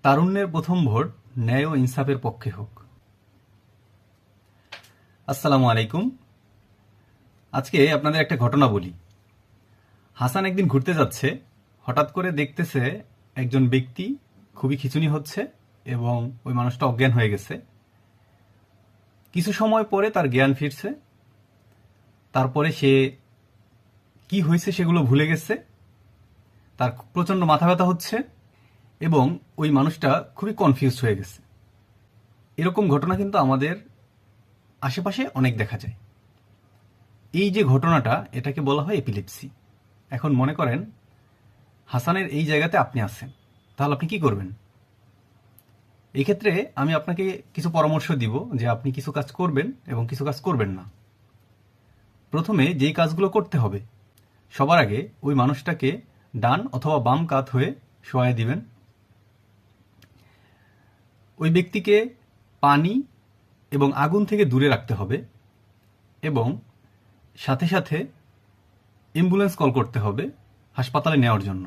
তারুণ্যের প্রথম ভোট ন্যায় ও ইনসাফের পক্ষে হোক। আসসালামু আলাইকুম। আজকে আপনাদের একটা ঘটনা বলি। হাসান একদিন ঘুরতে যাচ্ছে, হঠাৎ করে দেখতেছে একজন ব্যক্তি খুবই খিঁচুনি হচ্ছে এবং ওই মানুষটা অজ্ঞান হয়ে গেছে। কিছু সময় পরে তার জ্ঞান ফিরছে। তারপরে সে কি হয়েছে সেগুলো ভুলে গেছে। তার প্রচন্ড মাথা ব্যথা হচ্ছে এবং ওই মানুষটা খুবই কনফিউজড হয়ে গেছে। এরকম ঘটনা কিন্তু আমাদের আশেপাশে অনেক দেখা যায়। এই যে ঘটনাটা, এটাকে বলা হয় এপিলেপসি। এখন মনে করেন হাসানের এই জায়গাতে আপনি আছেন, তাহলে আপনি কি করবেন? এই ক্ষেত্রে আমি আপনাকে কিছু পরামর্শ দিব যে আপনি কিছু কাজ করবেন এবং কিছু কাজ করবেন না। প্রথমে যেই কাজগুলো করতে হবে, সবার আগে ওই মানুষটাকে ডান অথবা বাম কাত হয়ে শোয়ায় দিবেন। ওই ব্যক্তিকে পানি এবং আগুন থেকে দূরে রাখতে হবে এবং সাথে সাথে অ্যাম্বুলেন্স কল করতে হবে হাসপাতালে নেওয়ার জন্য।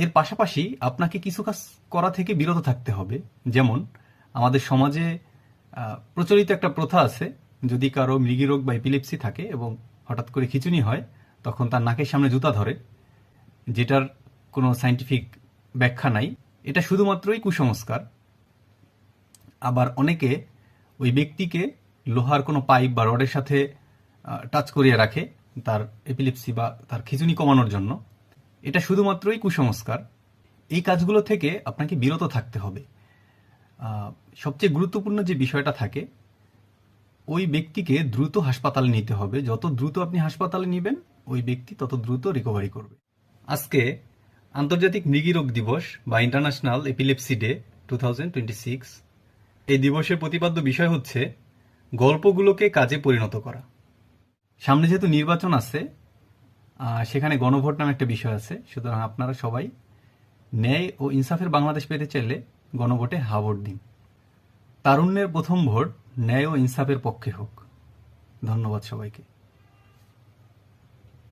এর পাশাপাশি আপনাকে কিছু কাজ করা থেকে বিরত থাকতে হবে। যেমন আমাদের সমাজে প্রচলিত একটা প্রথা আছে, যদি কারো মৃগীরোগ বা এপিলেপসি থাকে এবং হঠাৎ করে খিঁচুনি হয়, তখন তার নাকের সামনে জুতা ধরে, যেটার কোনো সায়েন্টিফিক ব্যাখ্যা নাই। এটা শুধুমাত্রই কুসংস্কার। আবার অনেকে ওই ব্যক্তিকে লোহার কোনো পাইপ বা রডের সাথে টাচ করিয়ে রাখে তার এপিলেপসি বা তার খিঁচুনি কমানোর জন্য। এটা শুধুমাত্রই কুসংস্কার। এই কাজগুলো থেকে আপনাকে বিরত থাকতে হবে। সবচেয়ে গুরুত্বপূর্ণ যে বিষয়টা থাকে, ওই ব্যক্তিকে দ্রুত হাসপাতালে নিতে হবে। যত দ্রুত আপনি হাসপাতালে নেবেন, ওই ব্যক্তি তত দ্রুত রিকভারি করবে। আজকে আন্তর্জাতিক মৃগীরোগ দিবস বা ইন্টারন্যাশনাল এপিলেপসি ডে 2026। এই দিবসের প্রতিপাদ্য বিষয় হচ্ছে গল্পগুলোকে কাজে পরিণত করা। সামনে যেহেতু নির্বাচন আছে, সেখানে গণভোট নামে একটা বিষয় আছে। সুতরাং আপনারা সবাই ন্যায় ও ইনসাফের বাংলাদেশ পেতে চাইলে গণভোটে হা ভোট দিন। তারুণ্যের প্রথম ভোট ন্যায় ও ইনসাফের পক্ষে হোক। ধন্যবাদ সবাইকে।